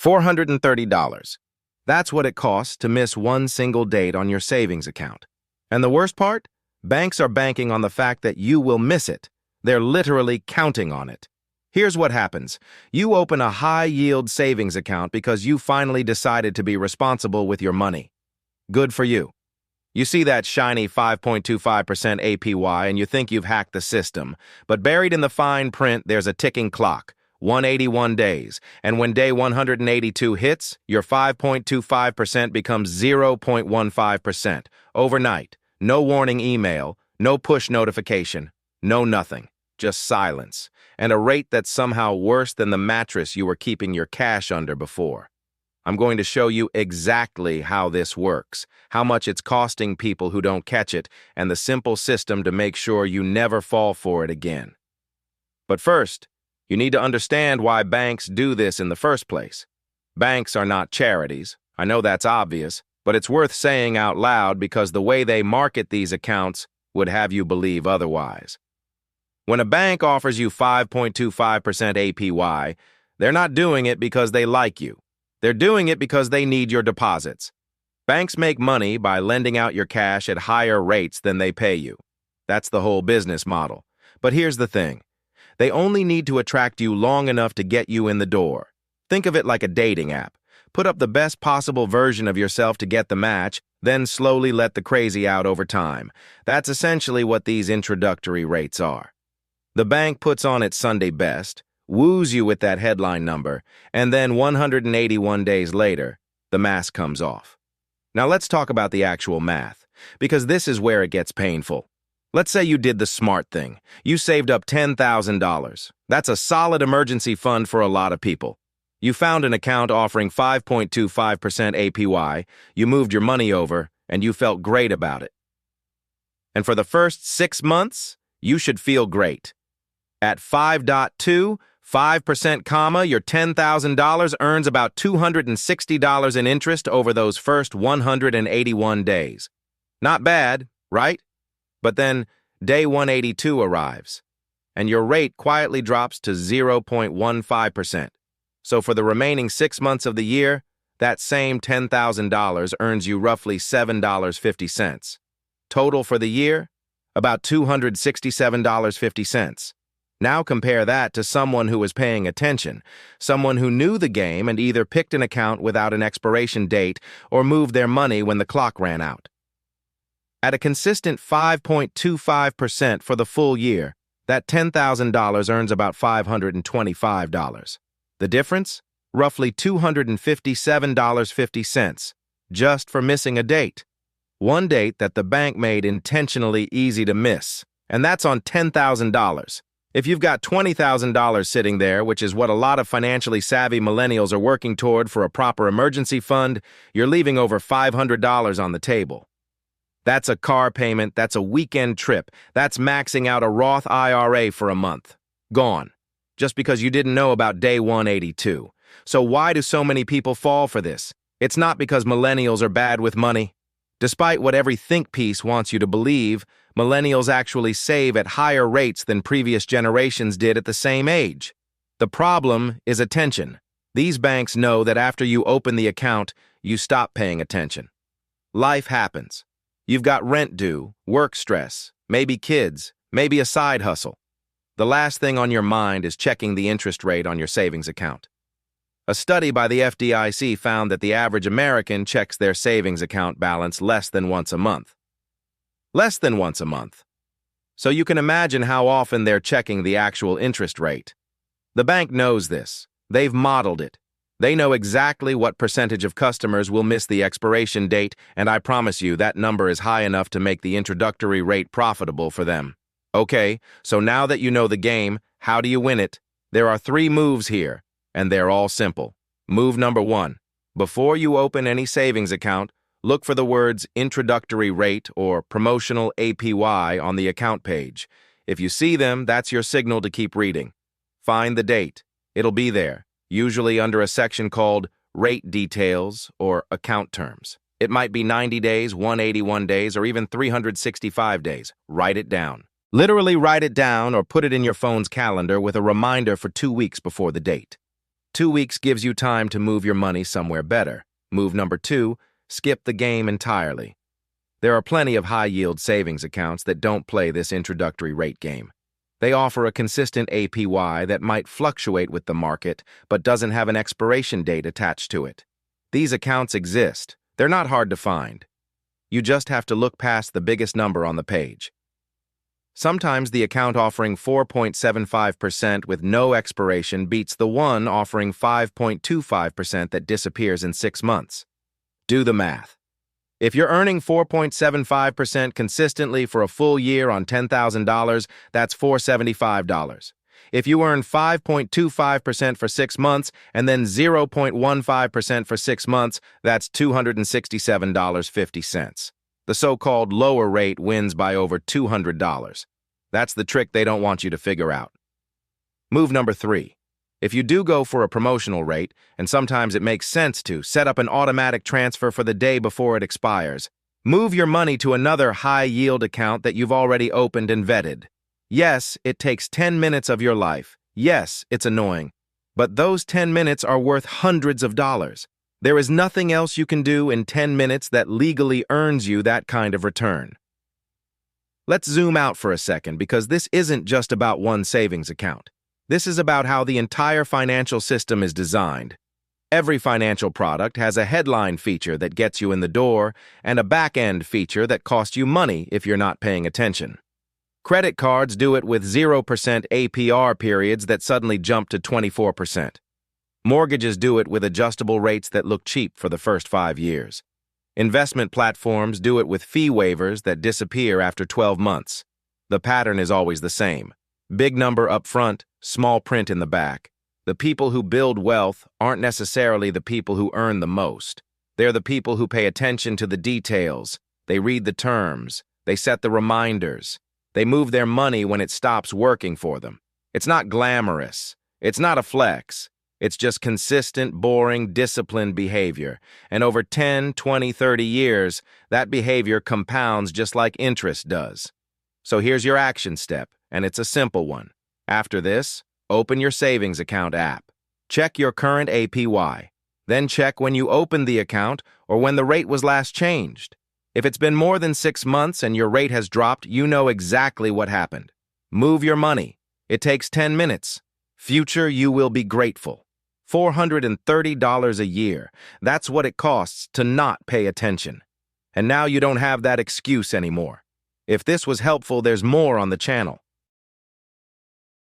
$430. That's what it costs to miss one single date on your savings account. And the worst part? Banks are banking on the fact that you will miss it. They're literally counting on it. Here's what happens. You open a high-yield savings account because you finally decided to be responsible with your money. Good for you. You see that shiny 5.25% APY and you think you've hacked the system. But buried in the fine print, there's a ticking clock. 181 days. And when day 182 hits, your 5.25% becomes 0.15%. Overnight. No warning email, no push notification, no nothing. Just silence. And a rate that's somehow worse than the mattress you were keeping your cash under before. I'm going to show you exactly how this works, how much it's costing people who don't catch it, and the simple system to make sure you never fall for it again. But first, you need to understand why banks do this in the first place. Banks are not charities. I know that's obvious, but it's worth saying out loud because the way they market these accounts would have you believe otherwise. When a bank offers you 5.25% APY, they're not doing it because they like you. They're doing it because they need your deposits. Banks make money by lending out your cash at higher rates than they pay you. That's the whole business model. But here's the thing. They only need to attract you long enough to get you in the door. Think of it like a dating app. Put up the best possible version of yourself to get the match, then slowly let the crazy out over time. That's essentially what these introductory rates are. The bank puts on its Sunday best, woos you with that headline number, and then 181 days later, the mask comes off. Now let's talk about the actual math, because this is where it gets painful. Let's say you did the smart thing. You saved up $10,000. That's a solid emergency fund for a lot of people. You found an account offering 5.25% APY, you moved your money over, and you felt great about it. And for the first 6 months, you should feel great. At 5.25%, comma, your $10,000 earns about $260 in interest over those first 181 days. Not bad, right? But then day 182 arrives, and your rate quietly drops to 0.15%. So for the remaining 6 months of the year, that same $10,000 earns you roughly $7.50. Total for the year, about $267.50. Now compare that to someone who was paying attention, someone who knew the game and either picked an account without an expiration date or moved their money when the clock ran out. At a consistent 5.25% for the full year, that $10,000 earns about $525. The difference? Roughly $257.50, just for missing a date. One date that the bank made intentionally easy to miss, and that's on $10,000. If you've got $20,000 sitting there, which is what a lot of financially savvy millennials are working toward for a proper emergency fund, you're leaving over $500 on the table. That's a car payment, that's a weekend trip, that's maxing out a Roth IRA for a month. Gone. Just because you didn't know about day 182. So why do so many people fall for this? It's not because millennials are bad with money. Despite what every think piece wants you to believe, millennials actually save at higher rates than previous generations did at the same age. The problem is attention. These banks know that after you open the account, you stop paying attention. Life happens. You've got rent due, work stress, maybe kids, maybe a side hustle. The last thing on your mind is checking the interest rate on your savings account. A study by the FDIC found that the average American checks their savings account balance less than once a month. Less than once a month. So you can imagine how often they're checking the actual interest rate. The bank knows this. They've modeled it. They know exactly what percentage of customers will miss the expiration date, and I promise you that number is high enough to make the introductory rate profitable for them. Okay, so now that you know the game, how do you win it? There are 3 moves here, and they're all simple. Move number 1. Before you open any savings account, look for the words Introductory Rate or Promotional APY on the account page. If you see them, that's your signal to keep reading. Find the date. It'll be there, usually under a section called Rate Details or Account Terms. It might be 90 days, 181 days, or even 365 days. Write it down. Literally write it down or put it in your phone's calendar with a reminder for 2 weeks before the date. 2 weeks gives you time to move your money somewhere better. Move number 2, skip the game entirely. There are plenty of high-yield savings accounts that don't play this introductory rate game. They offer a consistent APY that might fluctuate with the market but doesn't have an expiration date attached to it. These accounts exist. They're not hard to find. You just have to look past the biggest number on the page. Sometimes the account offering 4.75% with no expiration beats the one offering 5.25% that disappears in 6 months. Do the math. If you're earning 4.75% consistently for a full year on $10,000, that's $475. If you earn 5.25% for 6 months and then 0.15% for 6 months, that's $267.50. The so-called lower rate wins by over $200. That's the trick they don't want you to figure out. Move number 3. If you do go for a promotional rate, and sometimes it makes sense to, set up an automatic transfer for the day before it expires. Move your money to another high-yield account that you've already opened and vetted. Yes, it takes 10 minutes of your life. Yes, it's annoying. But those 10 minutes are worth hundreds of dollars. There is nothing else you can do in 10 minutes that legally earns you that kind of return. Let's zoom out for a second because this isn't just about one savings account. This is about how the entire financial system is designed. Every financial product has a headline feature that gets you in the door and a back-end feature that costs you money if you're not paying attention. Credit cards do it with 0% APR periods that suddenly jump to 24%. Mortgages do it with adjustable rates that look cheap for the first 5 years. Investment platforms do it with fee waivers that disappear after 12 months. The pattern is always the same. Big number up front, small print in the back. The people who build wealth aren't necessarily the people who earn the most. They're the people who pay attention to the details. They read the terms. They set the reminders. They move their money when it stops working for them. It's not glamorous. It's not a flex. It's just consistent, boring, disciplined behavior. And over 10, 20, 30 years, that behavior compounds just like interest does. So here's your action step, and it's a simple one. After this, open your savings account app. Check your current APY. Then check when you opened the account or when the rate was last changed. If it's been more than 6 months and your rate has dropped, you know exactly what happened. Move your money. It takes 10 minutes. Future, you will be grateful. $430 a year. That's what it costs to not pay attention. And now you don't have that excuse anymore. If this was helpful, there's more on the channel.